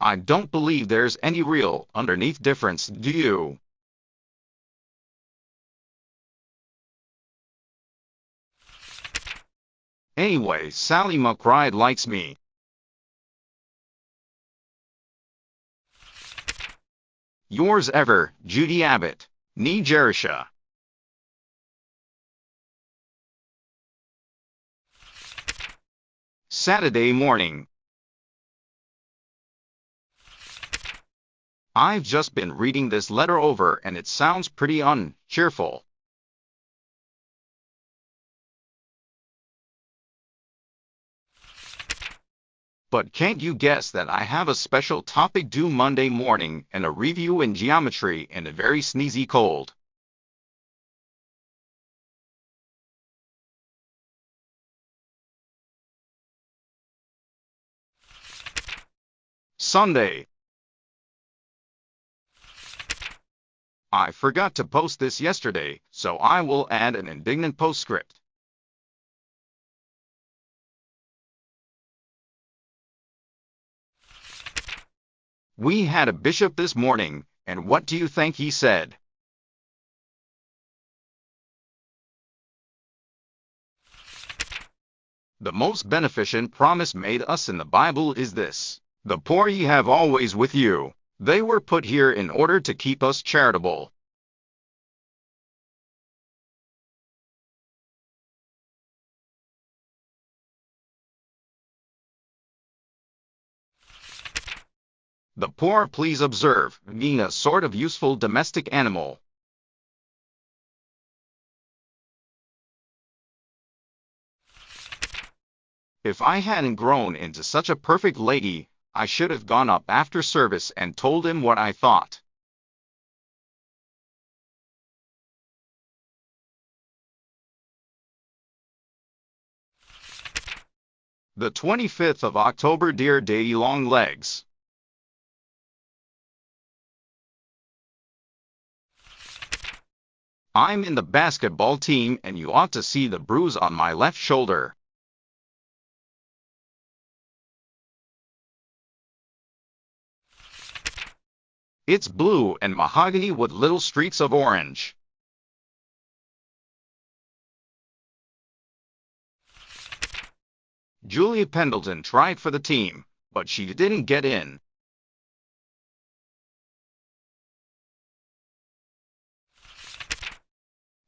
I don't believe there's any real underneath difference, do you? Anyway, Sally McBride likes me. Yours ever, Judy Abbott. ㅅ쉐도잉. Saturday morning. I've just been reading this letter over and it sounds pretty cheerful. But can't you guess that I have a special topic due Monday morning and a review in geometry and a very sneezy cold? Sunday. I forgot to post this yesterday, so I will add an indignant postscript. We had a bishop this morning, and what do you think he said? The most beneficent promise made us in the Bible is this: the poor ye have always with you. They were put here in order to keep us charitable. The poor, please observe, being a sort of useful domestic animal. If I hadn't grown into such a perfect lady, I should have gone up after service and told him what I thought. The 25th of October, dear Daddy Long Legs. I'm in the basketball team and you ought to see the bruise on my left shoulder. It's blue and mahogany with little streaks of orange. Julia Pendleton tried for the team, but she didn't get in.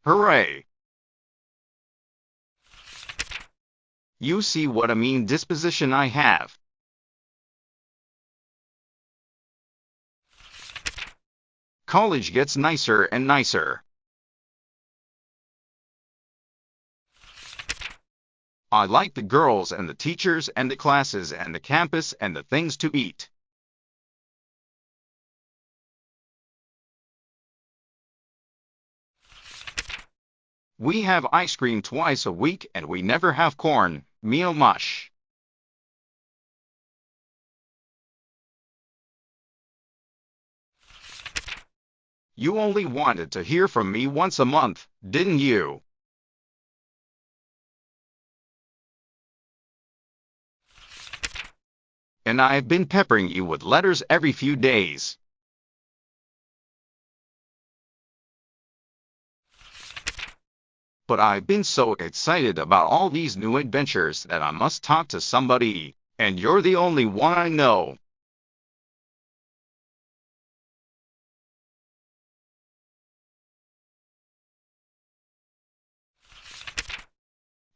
Hooray! You see what a mean disposition I have. College gets nicer and nicer. I like the girls and the teachers and the classes and the campus and the things to eat. We have ice cream twice a week and we never have corn meal mush. You only wanted to hear from me once a month, didn't you? And I've been peppering you with letters every few days. But I've been so excited about all these new adventures that I must talk to somebody, and you're the only one I know.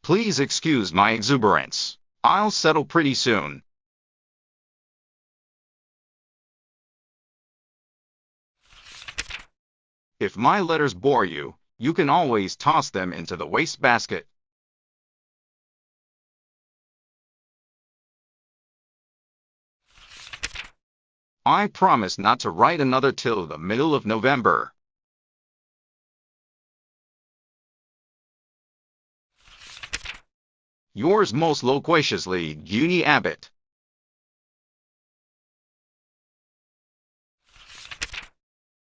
Please excuse my exuberance. I'll settle pretty soon. If my letters bore you, you can always toss them into the wastebasket. I promise not to write another till the middle of November. Yours most loquaciously, Judy Abbott.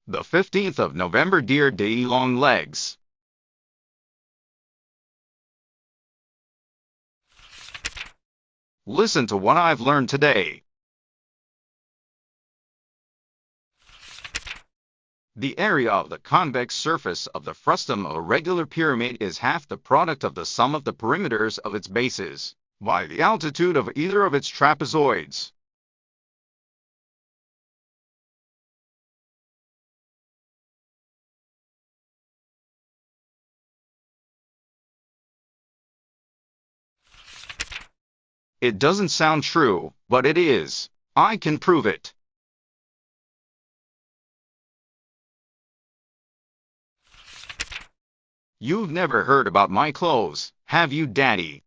The 15th of November, dear Daddy Long Legs. Listen to what I've learned today. The area of the convex surface of the frustum of a regular pyramid is half the product of the sum of the perimeters of its bases, by the altitude of either of its trapezoids. It doesn't sound true, but it is. I can prove it. You've never heard about my clothes, have you, Daddy?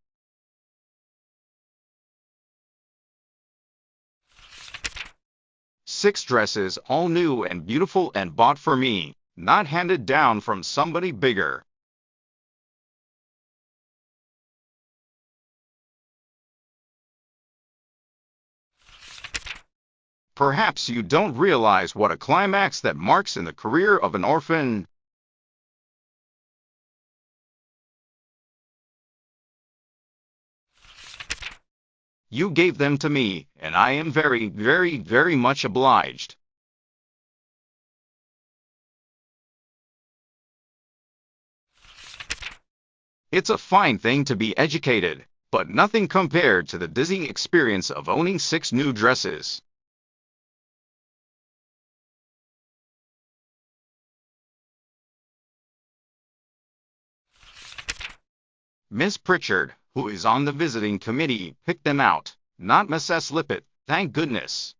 Six dresses, all new and beautiful and bought for me, not handed down from somebody bigger. Perhaps you don't realize what a climax that marks in the career of an orphan. You gave them to me, and I am very, very, very much obliged. It's a fine thing to be educated, but nothing compared to the dizzying experience of owning 6 new dresses. Miss Pritchard, who is on the visiting committee, picked them out, not Mrs. Lippett, thank goodness.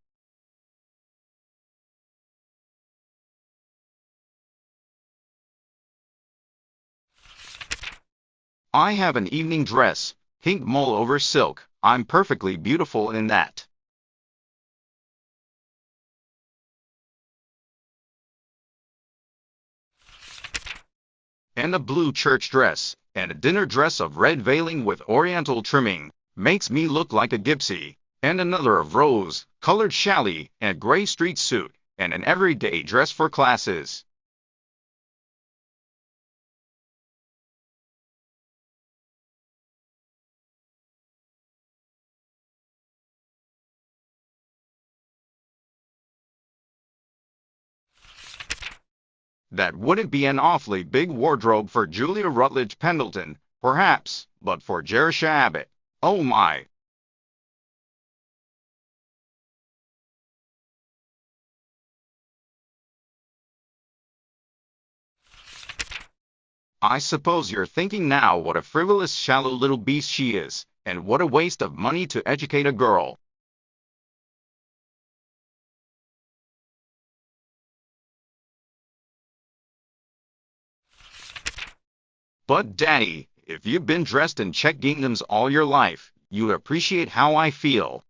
I have an evening dress, pink mull over silk. I'm perfectly beautiful in that. And a blue church dress, and a dinner dress of red veiling with oriental trimming, makes me look like a gypsy, and another of rose-colored challis, and a gray street suit, and an everyday dress for classes. That wouldn't be an awfully big wardrobe for Julia Rutledge Pendleton, perhaps, but for Jerusha Abbott. Oh my! I suppose you're thinking now what a frivolous, shallow little beast she is, and what a waste of money to educate a girl. But Daddy, if you've been dressed in check ginghams all your life, you appreciate how I feel.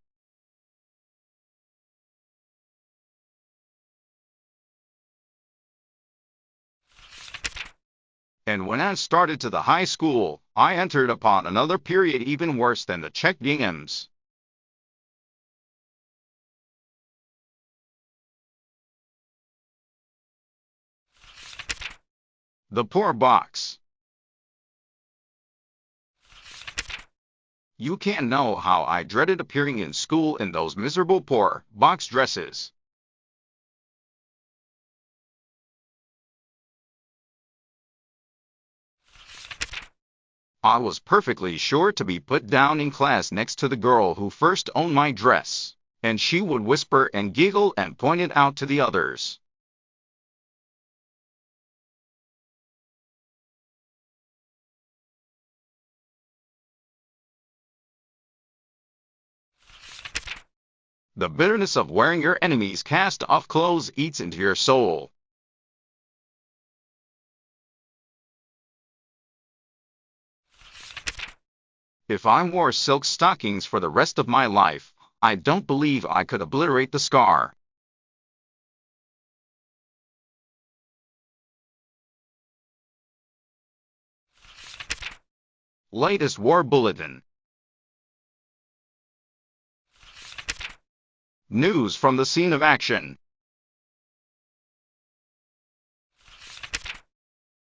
And when I started to the high school, I entered upon another period even worse than the check ginghams. The poor box. You can't know how I dreaded appearing in school in those miserable poor box dresses. I was perfectly sure to be put down in class next to the girl who first owned my dress, and she would whisper and giggle and point it out to the others. The bitterness of wearing your enemy's cast-off clothes eats into your soul. If I wore silk stockings for the rest of my life, I don't believe I could obliterate the scar. Latest War Bulletin. News from the scene of action.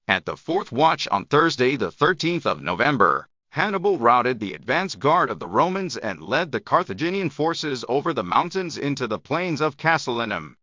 At the fourth watch on Thursday the 13th of November, Hannibal routed the advance guard of the Romans and led the Carthaginian forces over the mountains into the plains of Casilinum.